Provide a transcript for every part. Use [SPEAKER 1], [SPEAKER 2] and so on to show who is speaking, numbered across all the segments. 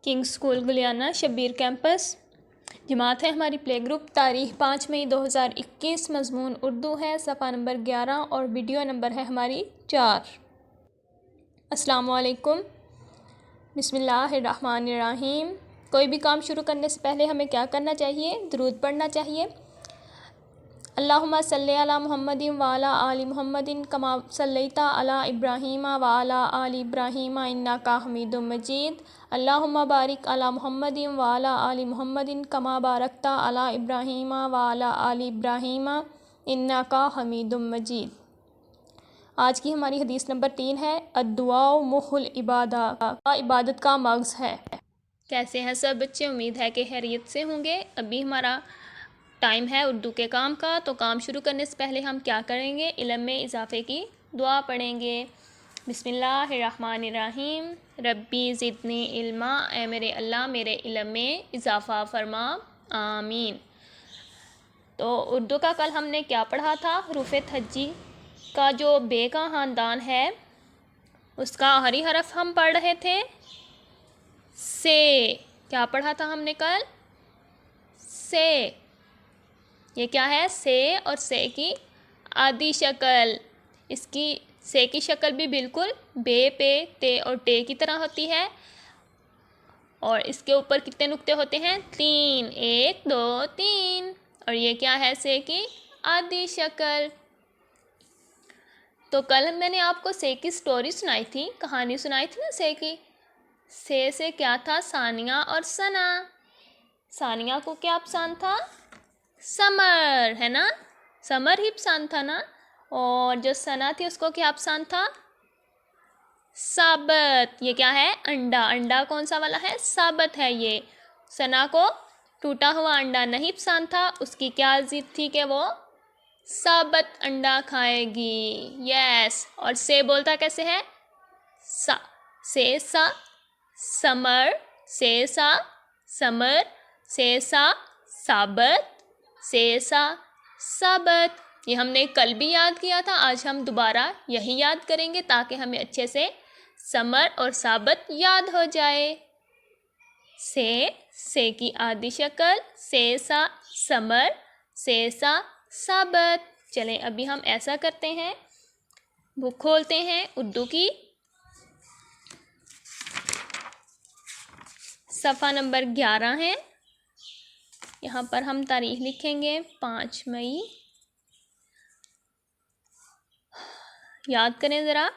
[SPEAKER 1] Kings school गुलियाना Shabbir campus. जमात है हमारी प्ले ग्रुप। तारीख़ 5 मई 2021। मज़मून उर्दू है। सफ़ा नंबर 11 और वीडियो नंबर है हमारी 4। अस्सलामुअलैकुम। बिस्मिल्लाहिर्रहमानिर्रहीम। कोई भी काम शुरू करने से पहले हमें क्या करना चाहिए? दुरूद पढ़ना चाहिए। अल्लाहुम्मा सल्ली अला मुहम्मदिन व अला आलि मुहम्मदिन कमा सल्लैता अला इब्राहीमा व अला आलि इब्राहीमा इन्नका हमीदुम मजीद। अल्लाहुम्मा बारिक अला मुहम्मदिन व अला आलि मुहम्मदिन कमा बारकता अला इब्राहीमा व अला आलि इब्राहीमा इन्नका हमीदुम मजीद। आज की हमारी हदीस नंबर 3 है। अद्दुआ मुहुल इबादत का मग़ज़ है। कैसे हैं सब बच्चे? उम्मीद है कि खैरियत से होंगे। अभी हमारा टाइम है उर्दू के काम का, तो काम शुरू करने से पहले हम क्या करेंगे? इल्म में इजाफ़े की दुआ पढ़ेंगे। बिस्मिल्लाहिर्रहमानिर्रहीम। रब्बी ज़िदनी इल्मा, ए मेरे अल्लाह मेरे इल्म में इजाफ़ा फरमा, आमीन। तो उर्दू का कल हमने क्या पढ़ा था? हरूफ़ थज्जी का जो बे का ख़ानदान है उसका आखिरी हरफ हम पढ़ रहे थे से। क्या पढ़ा था हमने कल? से। ये क्या है? से और से की आधी शक्ल। इसकी से की शक्ल भी बिल्कुल बे पे ते और टे की तरह होती है। और इसके ऊपर कितने नुक्ते होते हैं? 3। 1 2 3। और ये क्या है? से की आधी शक्ल। तो कल मैंने आपको से की स्टोरी सुनाई थी, कहानी सुनाई थी ना से की। से क्या था? सानिया और सना। सानिया को क्या पसंद था? समर, है ना? समर ही पसंद था ना। और जो सना थी उसको क्या पसंद था? साबत। ये क्या है? अंडा। अंडा कौन सा वाला है? साबत है ये। सना को टूटा हुआ अंडा नहीं पसंद था। उसकी क्या जिद थी कि वो साबत अंडा खाएगी। यस। और से बोलता कैसे है? सा। से सा समर, से सा समर, से सा साबत, से सा साबत। ये हमने कल भी याद किया था, आज हम दोबारा यही याद करेंगे ताकि हमें अच्छे से समर और साबत याद हो जाए। से की आधी शक्ल, से सा समर, से सा साबत। चलें अभी हम ऐसा करते हैं, बुक खोलते हैं उर्दू की। सफ़ा नंबर 11 है। यहाँ पर हम तारीख लिखेंगे 5 मई। याद करें ज़रा।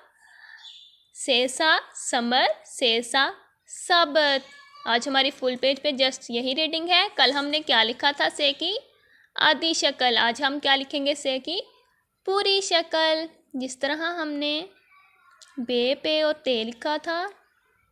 [SPEAKER 1] सेसा समर, सेसा साबत। आज हमारी फुल पेज पे जस्ट यही रीडिंग है। कल हमने क्या लिखा था? से की आधी शक्ल। आज हम क्या लिखेंगे? से की पूरी शक्ल। जिस तरह हमने बे पे और ते लिखा था,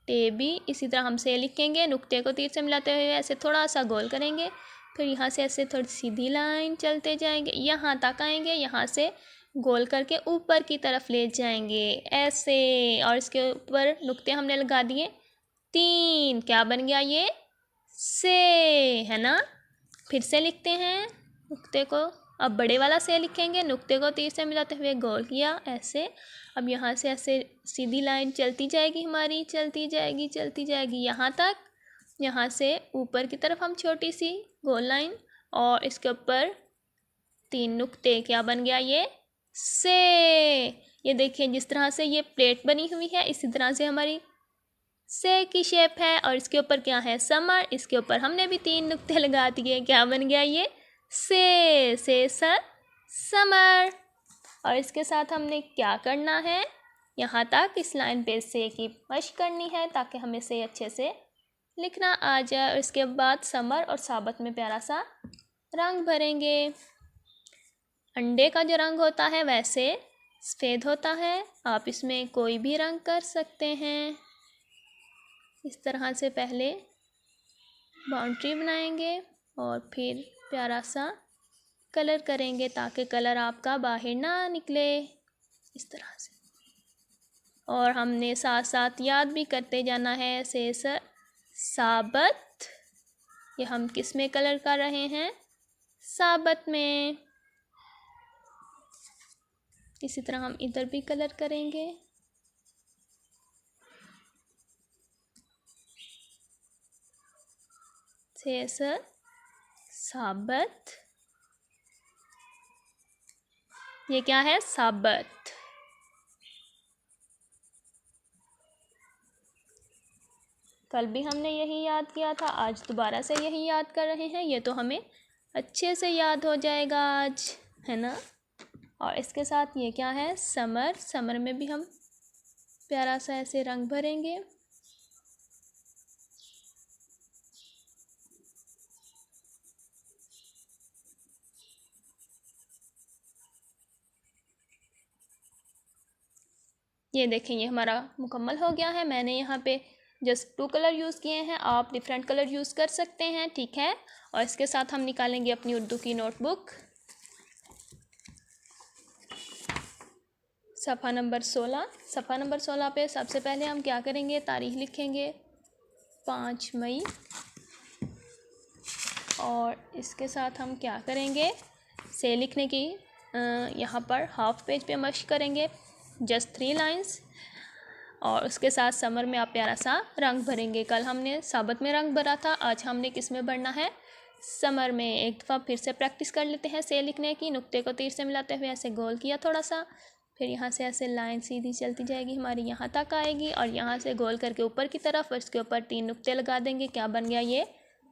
[SPEAKER 1] टे भी इसी तरह हम से लिखेंगे। नुक्ते को तीर से मिलाते हुए ऐसे थोड़ा सा गोल करेंगे, फिर यहाँ से ऐसे थोड़ी सीधी लाइन चलते जाएंगे, यहाँ तक आएंगे, यहाँ से गोल करके ऊपर की तरफ ले जाएंगे ऐसे। और इसके ऊपर नुक्ते हमने लगा दिए 3। क्या बन गया ये? से, है ना? फिर से लिखते हैं नुक्ते को। अब बड़े वाला से लिखेंगे, नुक्ते को तीर से मिलाते हुए गोल किया ऐसे। अब यहाँ से ऐसे सीधी लाइन चलती जाएगी हमारी, चलती जाएगी चलती जाएगी यहाँ तक। यहाँ से ऊपर की तरफ हम छोटी सी गोल लाइन और इसके ऊपर 3 नुक्ते। क्या बन गया ये? से। ये देखिए जिस तरह से ये प्लेट बनी हुई है इसी तरह से हमारी से की शेप है। और इसके ऊपर क्या है? समर। इसके ऊपर हमने भी 3 नुक्ते लगा दिए। क्या बन गया ये? से सर समर। और इसके साथ हमने क्या करना है? यहाँ तक इस लाइन पे से की मश्क करनी है ताकि हमें से अच्छे से लिखना आ जाए। और इसके बाद समर और साबत में प्यारा सा रंग भरेंगे। अंडे का जो रंग होता है वैसे सफ़ेद होता है, आप इसमें कोई भी रंग कर सकते हैं। इस तरह से पहले बाउंड्री बनाएंगे और फिर प्यारा सा कलर करेंगे ताकि कलर आपका बाहर ना निकले, इस तरह से। और हमने साथ साथ याद भी करते जाना है। से सर साबत। ये हम किस में कलर कर रहे हैं? साबत में। इसी तरह हम इधर भी कलर करेंगे। शेष साबत, ये क्या है? साबत। कल भी हमने यही याद किया था, आज दोबारा से यही याद कर रहे हैं। ये तो हमें अच्छे से याद हो जाएगा आज, है ना। और इसके साथ ये क्या है? समर। समर में भी हम प्यारा सा ऐसे रंग भरेंगे। ये देखें, ये हमारा मुकम्मल हो गया है। मैंने यहाँ पे जस्ट 2 कलर यूज़ किए हैं, आप डिफरेंट कलर यूज़ कर सकते हैं, ठीक है। और इसके साथ हम निकालेंगे अपनी उर्दू की नोटबुक, सफ़ा नंबर 16। सफ़ा नंबर 16 पे सबसे पहले हम क्या करेंगे? तारीख़ लिखेंगे 5 मई। और इसके साथ हम क्या करेंगे? से लिखने की यहाँ पर हाफ पेज पे मश्क करेंगे, जस्ट 3 लाइंस। और उसके साथ समर में आप प्यारा सा रंग भरेंगे। कल हमने साबत में रंग भरा था, आज हमने किस में भरना है? समर में। एक दफ़ा फिर से प्रैक्टिस कर लेते हैं से लिखने की। नुक्ते को तीर से मिलाते हुए ऐसे गोल किया थोड़ा सा, फिर यहाँ से ऐसे लाइन सीधी चलती जाएगी हमारी, यहाँ तक आएगी। और यहाँ से गोल करके ऊपर की तरफ, और इसके ऊपर 3 नुक्ते लगा देंगे। क्या बन गया? ये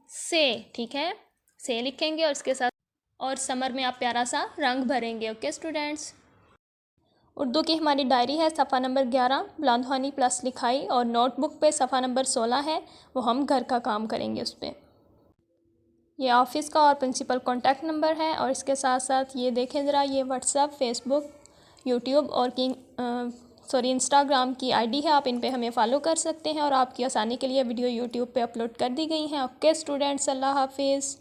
[SPEAKER 1] से, ठीक है। से लिखेंगे और इसके साथ और समर में आप प्यारा सा रंग भरेंगे। Okay students. उर्दू की हमारी डायरी है, सफ़ा नंबर 11 बुलंदवानी प्लस लिखाई। और नोटबुक पे सफ़ा नंबर 16 है, वो हम घर का काम करेंगे उस पर। ये ऑफिस का और प्रिंसिपल कॉन्टैक्ट नंबर है। और इसके साथ साथ ये देखें ज़रा, ये व्हाट्सएप, फेसबुक, यूट्यूब और इंस्टाग्राम की आईडी है, आप इन पे हमें फ़ॉलो कर सकते हैं। और आपकी आसानी के लिए वीडियो यूट्यूब पे अपलोड कर दी गई हैं। ओके स्टूडेंट्स, अल्लाह हाफिज़।